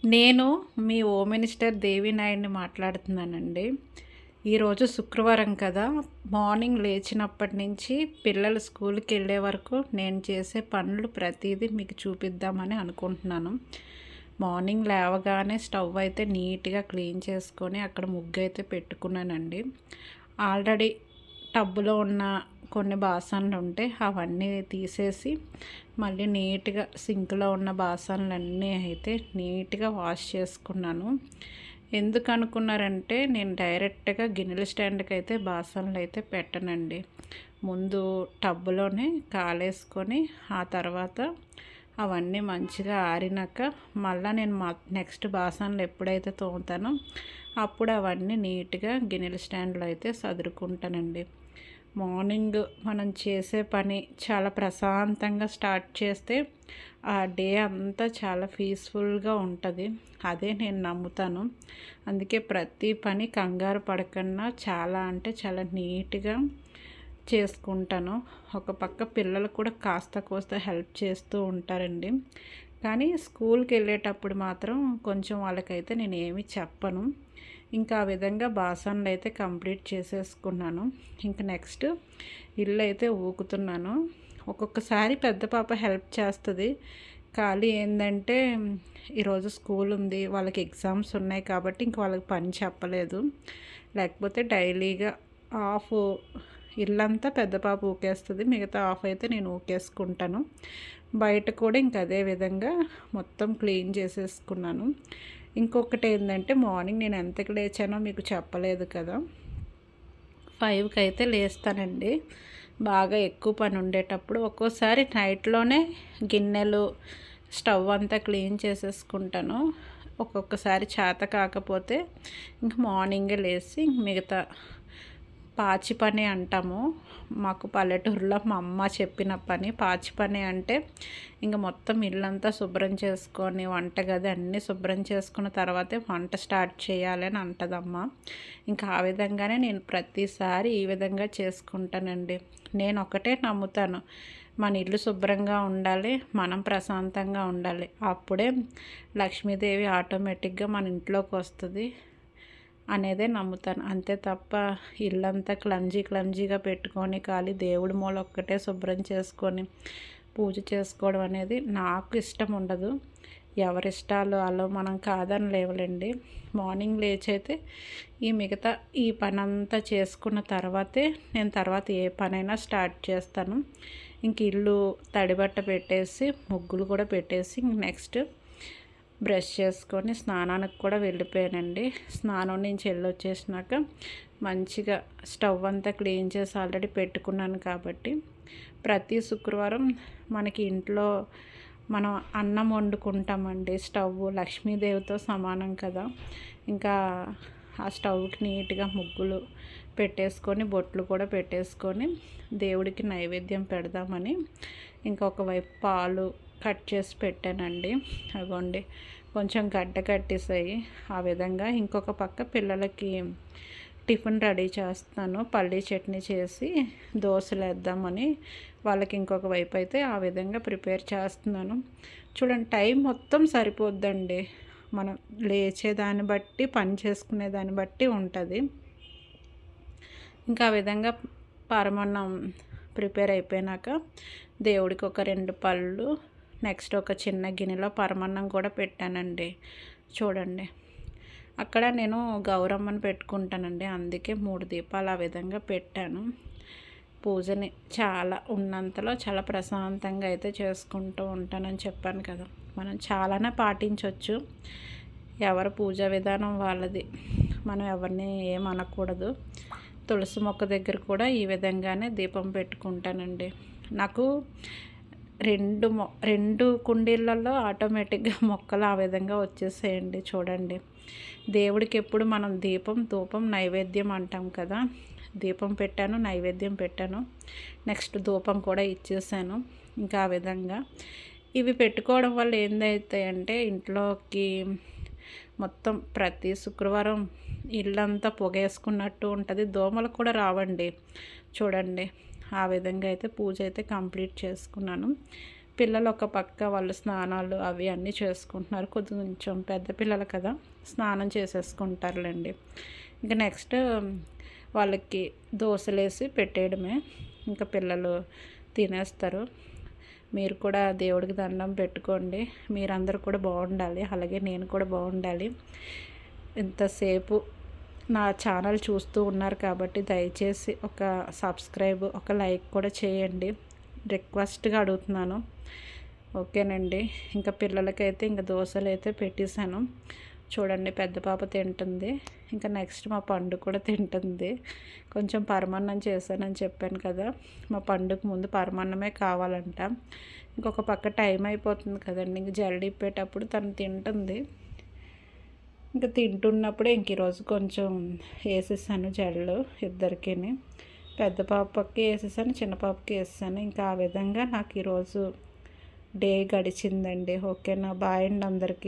నేను మీ home minister దేవినాయుడిని మాట్లాడుతున్నానండి. ఈరోజు శుక్రవారం కదా! మార్నింగ్ లేచినప్పటి నుంచి పిల్లలు స్కూల్‌కి వెళ్ళే వరకు నేను చేసే పనులు ప్రతీదీ మీకు చూపిద్దామని అనుకుంటున్నాను. మార్నింగ్ లేవగానే స్టవ్ అయితే నీట్‌గా క్లీన్ చేసుకొని అక్కడ ముగ్గైతే పెట్టుకున్నానండి. ఆల్రెడీ టబ్బులో ఉన్న కొన్ని బాసనలు ఉంటే అవన్నీ తీసేసి మళ్ళీ నీట్‌గా సింక్‌లో ఉన్న బాసనలన్నీ అయితే నీట్‌గా వాష్ చేసుకున్నాను. ఎందుకు అనుకున్నారంటే నేను డైరెక్ట్‌గా గిన్నెల స్టాండ్‌కి అయితే బాసనలు అయితే పెట్టనండి. ముందు టబ్బులోనే కాలేసుకొని ఆ తర్వాత అవన్నీ మంచిగా ఆరినాక మళ్ళీ నేను నెక్స్ట్ బాసనలు ఎప్పుడైతే తోముతానో అప్పుడు అవన్నీ నీట్‌గా గిన్నెల స్టాండ్‌లో అయితే సదురుకుంటానండి. మార్నింగ్ మనం చేసే పని చాలా ప్రశాంతంగా స్టార్ట్ చేస్తే ఆ డే అంతా చాలా పీస్ఫుల్గా ఉంటుంది. అదే నేను నమ్ముతాను. అందుకే ప్రతి పని కంగారు పడకుండా చాలా అంటే చాలా నీట్‌గా చేసుకుంటాను. ఒక పక్క పిల్లలు కూడా కాస్త కోస్త హెల్ప్ చేస్తూ ఉంటారండి. కానీ స్కూల్కి వెళ్ళేటప్పుడు మాత్రం కొంచెం వాళ్ళకైతే నేను ఏమీ చెప్పను. ఇంకా ఆ విధంగా బాసనలు అయితే కంప్లీట్ చేసేసుకున్నాను. ఇంక నెక్స్ట్ ఇల్లు అయితే ఊకుతున్నాను. ఒక్కొక్కసారి పెద్ద పాప హెల్ప్ చేస్తుంది. ఖాళీ ఏంటంటే ఈరోజు స్కూల్ ఉంది, వాళ్ళకి ఎగ్జామ్స్ ఉన్నాయి కాబట్టి ఇంక వాళ్ళకి పని చెప్పలేదు. లేకపోతే డైలీగా హాఫ్ ఇల్లంతా పెద్ద పాప ఊకేస్తుంది, మిగతా హాఫ్ అయితే నేను ఊకేసుకుంటాను. బయట కూడా ఇంక అదే విధంగా మొత్తం క్లీన్ చేసేసుకున్నాను. ఇంకొకటి ఏంటంటే మార్నింగ్ నేను ఎంతకు లేచానో మీకు చెప్పలేదు కదా! 5కి అయితే లేస్తానండి. బాగా ఎక్కువ పని ఉండేటప్పుడు ఒక్కోసారి నైట్లోనే గిన్నెలు స్టవ్ అంతా క్లీన్ చేసేసుకుంటాను. ఒక్కొక్కసారి చేత కాకపోతే ఇంక మార్నింగే లేచి మిగతా పాచి పని అంటాము. మాకు పల్లెటూరులో మా అమ్మ చెప్పిన పని పాచి పని అంటే ఇంక మొత్తం ఇల్లంతా శుభ్రం చేసుకొని వంటగది అన్నీ శుభ్రం చేసుకున్న తర్వాతే వంట స్టార్ట్ చేయాలని అంటదమ్మ. ఇంకా ఆ విధంగానే నేను ప్రతిసారి ఈ విధంగా చేసుకుంటానండి. నేను ఒకటే నమ్ముతాను, మన ఇల్లు శుభ్రంగా ఉండాలి, మనం ప్రశాంతంగా ఉండాలి. అప్పుడే లక్ష్మీదేవి ఆటోమేటిక్గా మన ఇంట్లోకి వస్తుంది అనేదే నమ్ముతాను. అంతే తప్ప ఇల్లంతా క్లమ్జీగా పెట్టుకొని ఖాళీ దేవుడి మూల ఒక్కటే శుభ్రం చేసుకొని పూజ చేసుకోవడం అనేది నాకు ఇష్టం ఉండదు. ఎవరిష్టాలు అలా మనం కాదని లేవలేండి. మార్నింగ్ లేచైతే ఈ మిగతా ఈ పనంతా చేసుకున్న తర్వాతే నేను తర్వాత ఏ పనైనా స్టార్ట్ చేస్తాను. ఇంక ఇల్లు తడిబట్ట పెట్టేసి ముగ్గులు కూడా పెట్టేసి నెక్స్ట్ బ్రష్ చేసుకొని స్నానానికి కూడా వెళ్ళిపోయానండి. స్నానం నుంచి వెళ్ళొచ్చేసినాక మంచిగా స్టవ్ అంతా క్లీన్ చేసి ఆల్రెడీ పెట్టుకున్నాను కాబట్టి ప్రతి శుక్రవారం మనకి ఇంట్లో మనం అన్నం వండుకుంటామండి. స్టవ్ లక్ష్మీదేవితో సమానం కదా! ఇంకా ఆ స్టవ్కి నీట్‌గా ముగ్గులు పెట్టేసుకొని బొట్లు కూడా పెట్టేసుకొని దేవుడికి నైవేద్యం పెడదామని ఇంకొక వైపు పాలు కట్ చేసి పెట్టానండి. అగోండి కొంచెం గడ్డ కట్టేసాయి. ఆ విధంగా ఇంకొక పక్క పిల్లలకి టిఫిన్ రెడీ చేస్తున్నాను. పల్లీ చట్నీ చేసి దోశలు వేద్దామని వాళ్ళకి ఇంకొక వైపు అయితే ఆ విధంగా ప్రిపేర్ చేస్తున్నాను. చూడండి టైం మొత్తం సరిపోద్దండి. మనం లేచేదాన్ని బట్టి పని చేసుకునే దాన్ని బట్టి ఉంటుంది. ఇంకా ఆ విధంగా పరమాన్నం ప్రిపేర్ అయిపోయినాక దేవుడికి ఒక 2 పళ్ళు నెక్స్ట్ ఒక చిన్న గిన్నెలో పరమాన్నం కూడా పెట్టానండి. చూడండి అక్కడ నేను గౌరమ్మని పెట్టుకుంటానండి. అందుకే 3 దీపాలు ఆ విధంగా పెట్టాను. పూజని చాలా ఉన్నంతలో చాలా ప్రశాంతంగా అయితే చేసుకుంటూ ఉంటానని చెప్పాను కదా! మనం చాలానే పాటించవచ్చు. ఎవరి పూజా విధానం వాళ్ళది. మనం ఎవరిని ఏమనకూడదు. తులసి మొక్క దగ్గర కూడా ఈ విధంగానే దీపం పెట్టుకుంటానండి. నాకు 2 కుండీలలో ఆటోమేటిక్గా మొక్కలు ఆ విధంగా వచ్చేసేయండి. చూడండి దేవుడికి ఎప్పుడు మనం దీపం ధూపం నైవేద్యం అంటాం కదా! దీపం పెట్టాను, నైవేద్యం పెట్టాను, నెక్స్ట్ ధూపం కూడా ఇచ్చేసాను. ఇంకా ఆ విధంగా ఇవి పెట్టుకోవడం వల్ల ఏందవుతాయంటే ఇంట్లోకి మొత్తం ప్రతి శుక్రవారం ఇల్లంతా పొగేసుకున్నట్టు ఉంటుంది. దోమలు కూడా రావండి. చూడండి ఆ విధంగా అయితే పూజ అయితే కంప్లీట్ చేసుకున్నాను. పిల్లలు ఒక పక్క వాళ్ళు స్నానాలు అవి అన్నీ చేసుకుంటున్నారు. కొంచెం పెద్ద పిల్లలు కదా, స్నానం చేసేసుకుంటారులేండి. ఇంకా నెక్స్ట్ వాళ్ళకి దోశలేసి పెట్టేయడమే. ఇంకా పిల్లలు తినేస్తారు. మీరు కూడా దేవుడికి దండం పెట్టుకోండి. మీరందరూ కూడా బాగుండాలి, అలాగే నేను కూడా బాగుండాలి. ఇంతసేపు నా ఛానల్ చూస్తూ ఉన్నారు కాబట్టి దయచేసి ఒక సబ్స్క్రైబ్, ఒక లైక్ కూడా చేయండి, రిక్వెస్ట్గా అడుగుతున్నాను. ఓకేనండి. ఇంకా పిల్లలకైతే ఇంకా దోశలు అయితే పెట్టేశాను. చూడండి, పెద్ద పాప తింటుంది. ఇంకా నెక్స్ట్ మా పండు కూడా తింటుంది. కొంచెం పరమాన్నం చేశానని చెప్పాను కదా, మా పండుగ ముందు పరమాన్నమే కావాలంట. ఇంకొక పక్క టైం అయిపోతుంది కదండి, ఇంక జల్లిప్పేటప్పుడు తను తింటుంది. ఇంకా తింటున్నప్పుడే ఇంక ఈరోజు కొంచెం వేసేసాను జల్లు ఇద్దరికి. పెద్ద పాపకి వేసేసాను, చిన్న పాపకి వేసేసాను. ఇంకా ఆ విధంగా నాకు ఈరోజు డే గడిచిందండి. ఓకేనా, బాయ్ అండి అందరికీ.